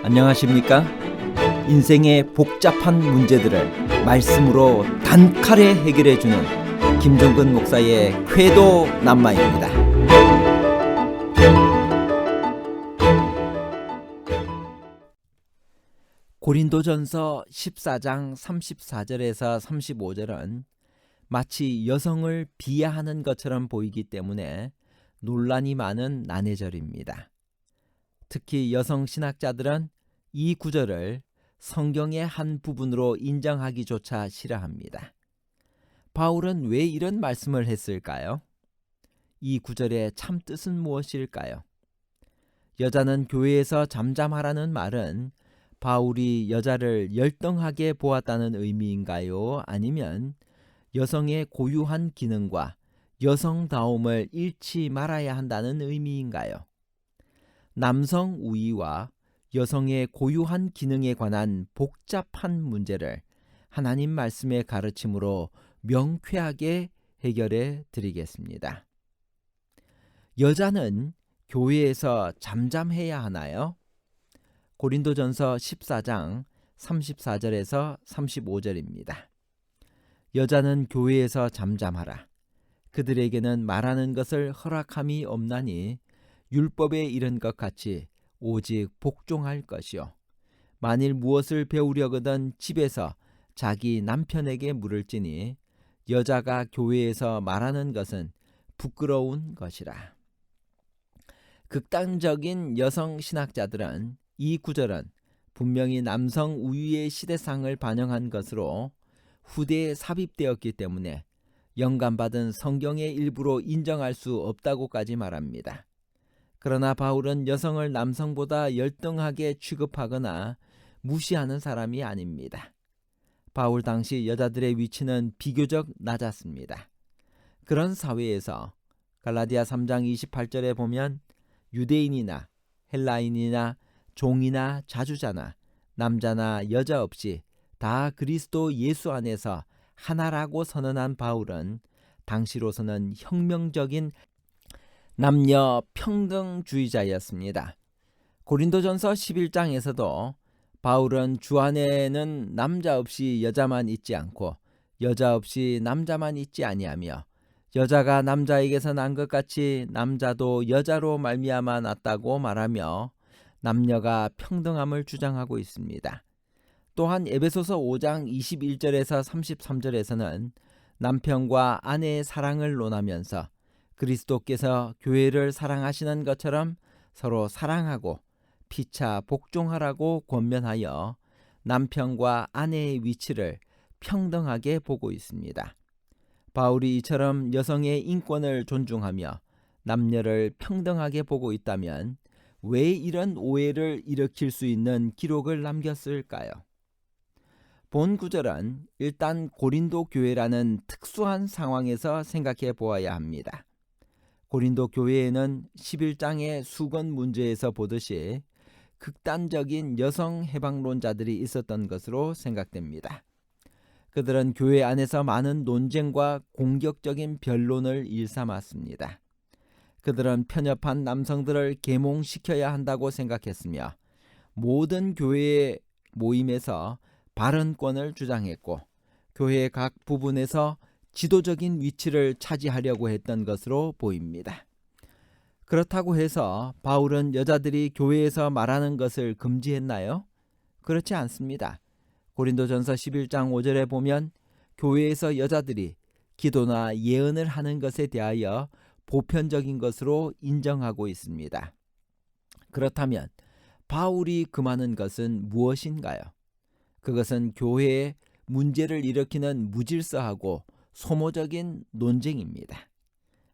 안녕하십니까? 인생의 복잡한 문제들을 말씀으로 단칼에 해결해주는 김종근 목사의 쾌도 남마입니다. 고린도전서 14장 34절에서 35절은 마치 여성을 비하하는 것처럼 보이기 때문에 논란이 많은 난해절입니다. 특히 여성 신학자들은 이 구절을 성경의 한 부분으로 인정하기조차 싫어합니다. 바울은 왜 이런 말씀을 했을까요? 이 구절의 참뜻은 무엇일까요? 여자는 교회에서 잠잠하라는 말은 바울이 여자를 열등하게 보았다는 의미인가요? 아니면 여성의 고유한 기능과 여성다움을 잃지 말아야 한다는 의미인가요? 남성 우위와 여성의 고유한 기능에 관한 복잡한 문제를 하나님 말씀의 가르침으로 명쾌하게 해결해 드리겠습니다. 여자는 교회에서 잠잠해야 하나요? 고린도전서 14장 34절에서 35절입니다. 여자는 교회에서 잠잠하라. 그들에게는 말하는 것을 허락함이 없나니 율법에 이른 것 같이 오직 복종할 것이요. 만일 무엇을 배우려거든 집에서 자기 남편에게 물을지니 여자가 교회에서 말하는 것은 부끄러운 것이라. 극단적인 여성 신학자들은 이 구절은 분명히 남성 우위의 시대상을 반영한 것으로 후대에 삽입되었기 때문에 영감받은 성경의 일부로 인정할 수 없다고까지 말합니다. 그러나 바울은 여성을 남성보다 열등하게 취급하거나 무시하는 사람이 아닙니다. 바울 당시 여자들의 위치는 비교적 낮았습니다. 그런 사회에서 갈라디아 3장 28절에 보면 유대인이나 헬라인이나 종이나 자주자나 남자나 여자 없이 다 그리스도 예수 안에서 하나라고 선언한 바울은 당시로서는 혁명적인 남녀 평등주의자였습니다. 고린도전서 11장에서도 바울은 주 안에는 남자 없이 여자만 있지 않고 여자 없이 남자만 있지 아니하며 여자가 남자에게서 난 것 같이 남자도 여자로 말미암아 났다고 말하며 남녀가 평등함을 주장하고 있습니다. 또한 에베소서 5장 21절에서 33절에서는 남편과 아내의 사랑을 논하면서 그리스도께서 교회를 사랑하시는 것처럼 서로 사랑하고 피차 복종하라고 권면하여 남편과 아내의 위치를 평등하게 보고 있습니다. 바울이 이처럼 여성의 인권을 존중하며 남녀를 평등하게 보고 있다면 왜 이런 오해를 일으킬 수 있는 기록을 남겼을까요? 본 구절은 일단 고린도 교회라는 특수한 상황에서 생각해 보아야 합니다. 고린도 교회에는 11장의 수건 문제에서 보듯이 극단적인 여성 해방론자들이 있었던 것으로 생각됩니다. 그들은 교회 안에서 많은 논쟁과 공격적인 변론을 일삼았습니다. 그들은 편협한 남성들을 계몽시켜야 한다고 생각했으며 모든 교회의 모임에서 발언권을 주장했고 교회의 각 부분에서 지도적인 위치를 차지하려고 했던 것으로 보입니다. 그렇다고 해서 바울은 여자들이 교회에서 말하는 것을 금지했나요? 그렇지 않습니다. 고린도전서 11장 5절에 보면 교회에서 여자들이 기도나 예언을 하는 것에 대하여 보편적인 것으로 인정하고 있습니다. 그렇다면 바울이 금하는 것은 무엇인가요? 그것은 교회에 문제를 일으키는 무질서하고 소모적인 논쟁입니다.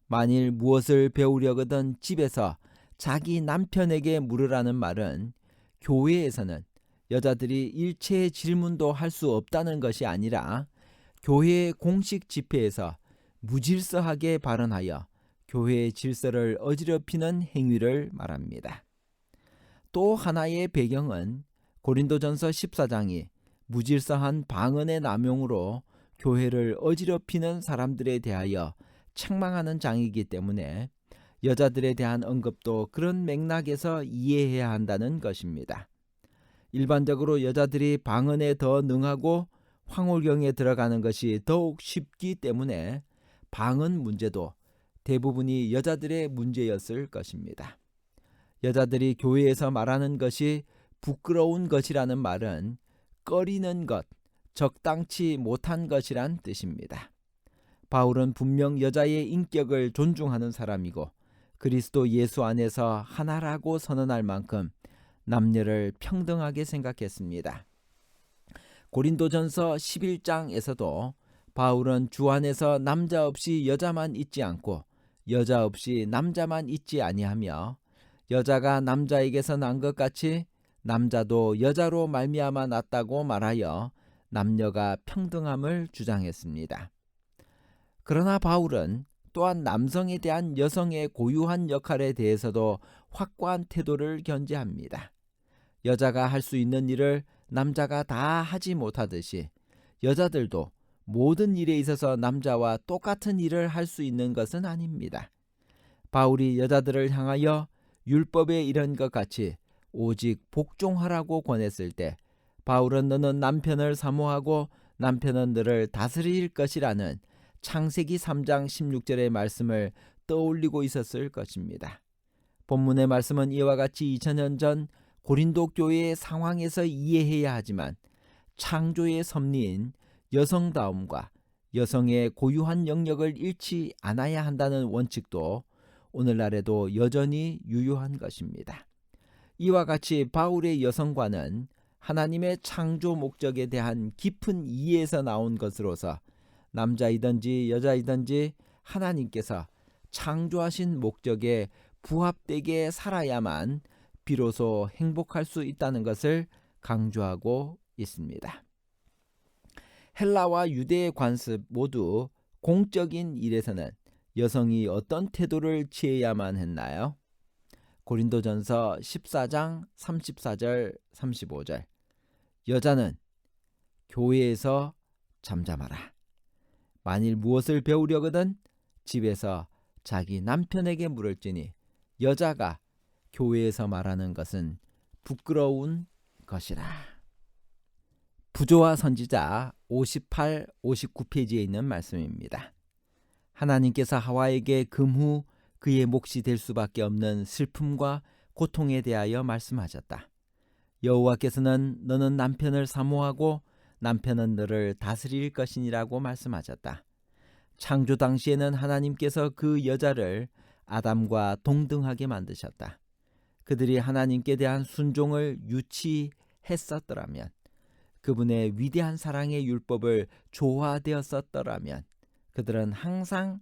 만일 무엇을 배우려거든 집에서 자기 남편에게 물으라는 말은 교회에서는 여자들이 일체의 질문도 할 수 없다는 것이 아니라 교회의 공식 집회에서 무질서하게 발언하여 교회의 질서를 어지럽히는 행위를 말합니다. 또 하나의 배경은 고린도전서 14장이 무질서한 방언의 남용으로 교회를 어지럽히는 사람들에 대하여 책망하는 장이기 때문에 여자들에 대한 언급도 그런 맥락에서 이해해야 한다는 것입니다. 일반적으로 여자들이 방언에 더 능하고 황홀경에 들어가는 것이 더욱 쉽기 때문에 방언 문제도 대부분이 여자들의 문제였을 것입니다. 여자들이 교회에서 말하는 것이 부끄러운 것이라는 말은 꺼리는 것, 적당치 못한 것이란 뜻입니다. 바울은 분명 여자의 인격을 존중하는 사람이고 그리스도 예수 안에서 하나라고 선언할 만큼 남녀를 평등하게 생각했습니다. 고린도전서 11장에서도 바울은 주 안에서 남자 없이 여자만 있지 않고 여자 없이 남자만 있지 아니하며 여자가 남자에게서 난 것 같이 남자도 여자로 말미암아 났다고 말하여 남녀가 평등함을 주장했습니다. 그러나 바울은 또한 남성에 대한 여성의 고유한 역할에 대해서도 확고한 태도를 견지합니다. 여자가 할 수 있는 일을 남자가 다 하지 못하듯이 여자들도 모든 일에 있어서 남자와 똑같은 일을 할 수 있는 것은 아닙니다. 바울이 여자들을 향하여 율법에 이른 것 같이 오직 복종하라고 권했을 때 바울은 너는 남편을 사모하고 남편은 너를 다스릴 것이라는 창세기 3장 16절의 말씀을 떠올리고 있었을 것입니다. 본문의 말씀은 이와 같이 2000년 전 고린도 교회의 상황에서 이해해야 하지만 창조의 섭리인 여성다움과 여성의 고유한 영역을 잃지 않아야 한다는 원칙도 오늘날에도 여전히 유효한 것입니다. 이와 같이 바울의 여성관은 하나님의 창조 목적에 대한 깊은 이해에서 나온 것으로서 남자이든지 여자이든지 하나님께서 창조하신 목적에 부합되게 살아야만 비로소 행복할 수 있다는 것을 강조하고 있습니다. 헬라와 유대의 관습 모두 공적인 일에서는 여성이 어떤 태도를 취해야만 했나요? 고린도전서 14장 34절 35절 여자는 교회에서 잠잠하라. 만일 무엇을 배우려거든 집에서 자기 남편에게 물을지니 여자가 교회에서 말하는 것은 부끄러운 것이라. 부조와 선지자 58, 59페이지에 있는 말씀입니다. 하나님께서 하와에게 금후 그의 몫이 될 수밖에 없는 슬픔과 고통에 대하여 말씀하셨다. 여호와께서는 너는 남편을 사모하고 남편은 너를 다스릴 것이니라고 말씀하셨다. 창조 당시에는 하나님께서 그 여자를 아담과 동등하게 만드셨다. 그들이 하나님께 대한 순종을 유치했었더라면, 그분의 위대한 사랑의 율법을 조화되었었더라면 그들은 항상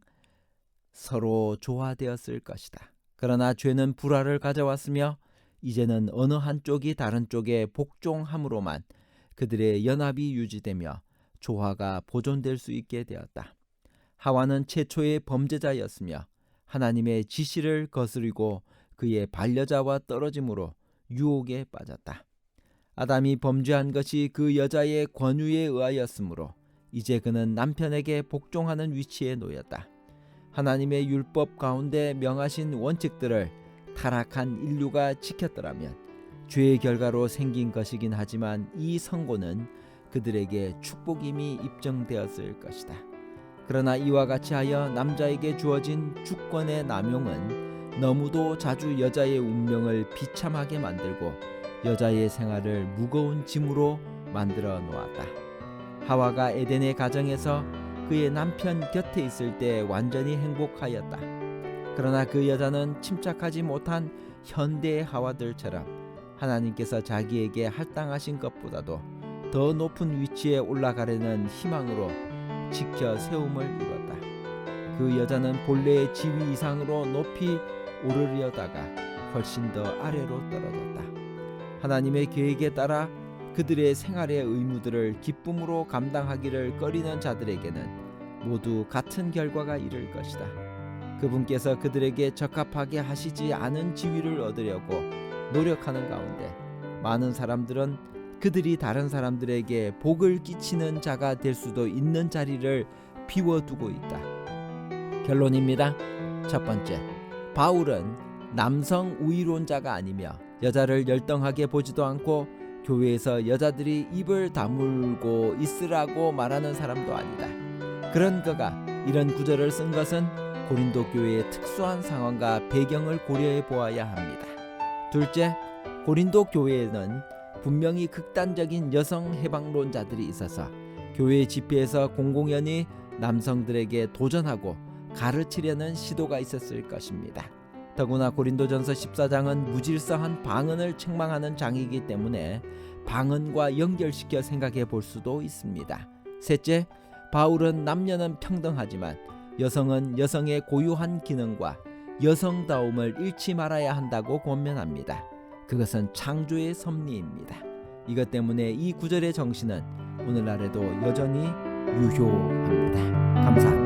서로 조화되었을 것이다. 그러나 죄는 불화를 가져왔으며 이제는 어느 한쪽이 다른 쪽에 복종함으로만 그들의 연합이 유지되며 조화가 보존될 수 있게 되었다. 하와는 최초의 범죄자였으며 하나님의 지시를 거스르고 그의 반려자와 떨어짐으로 유혹에 빠졌다. 아담이 범죄한 것이 그 여자의 권유에 의하였으므로 이제 그는 남편에게 복종하는 위치에 놓였다. 하나님의 율법 가운데 명하신 원칙들을 타락한 인류가 지켰더라면 죄의 결과로 생긴 것이긴 하지만 이 선고는 그들에게 축복임이 입증되었을 것이다. 그러나 이와 같이 하여 남자에게 주어진 주권의 남용은 너무도 자주 여자의 운명을 비참하게 만들고 여자의 생활을 무거운 짐으로 만들어 놓았다. 하와가 에덴의 가정에서 그의 남편 곁에 있을 때 완전히 행복하였다. 그러나 그 여자는 침착하지 못한 현대의 하와들처럼 하나님께서 자기에게 할당하신 것보다도 더 높은 위치에 올라가려는 희망으로 지켜 세움을 이뤘다. 그 여자는 본래의 지위 이상으로 높이 오르려다가 훨씬 더 아래로 떨어졌다. 하나님의 계획에 따라 그들의 생활의 의무들을 기쁨으로 감당하기를 꺼리는 자들에게는 모두 같은 결과가 이를 것이다. 그분께서 그들에게 적합하게 하시지 않은 지위를 얻으려고 노력하는 가운데 많은 사람들은 그들이 다른 사람들에게 복을 끼치는 자가 될 수도 있는 자리를 비워두고 있다. 결론입니다. 첫 번째, 바울은 남성 우위론자가 아니며 여자를 열등하게 보지도 않고 교회에서 여자들이 입을 다물고 있으라고 말하는 사람도 아니다. 그런 그가 이런 구절을 쓴 것은 고린도 교회의 특수한 상황과 배경을 고려해 보아야 합니다. 둘째, 고린도 교회에는 분명히 극단적인 여성 해방론자들이 있어서 교회 집회에서 공공연히 남성들에게 도전하고 가르치려는 시도가 있었을 것입니다. 더구나 고린도전서 14장은 무질서한 방언을 책망하는 장이기 때문에 방언과 연결시켜 생각해 볼 수도 있습니다. 셋째, 바울은 남녀는 평등하지만 여성은 여성의 고유한 기능과 여성다움을 잃지 말아야 한다고 권면합니다. 그것은 창조의 섭리입니다. 이것 때문에 이 구절의 정신은 오늘날에도 여전히 유효합니다. 감사합니다.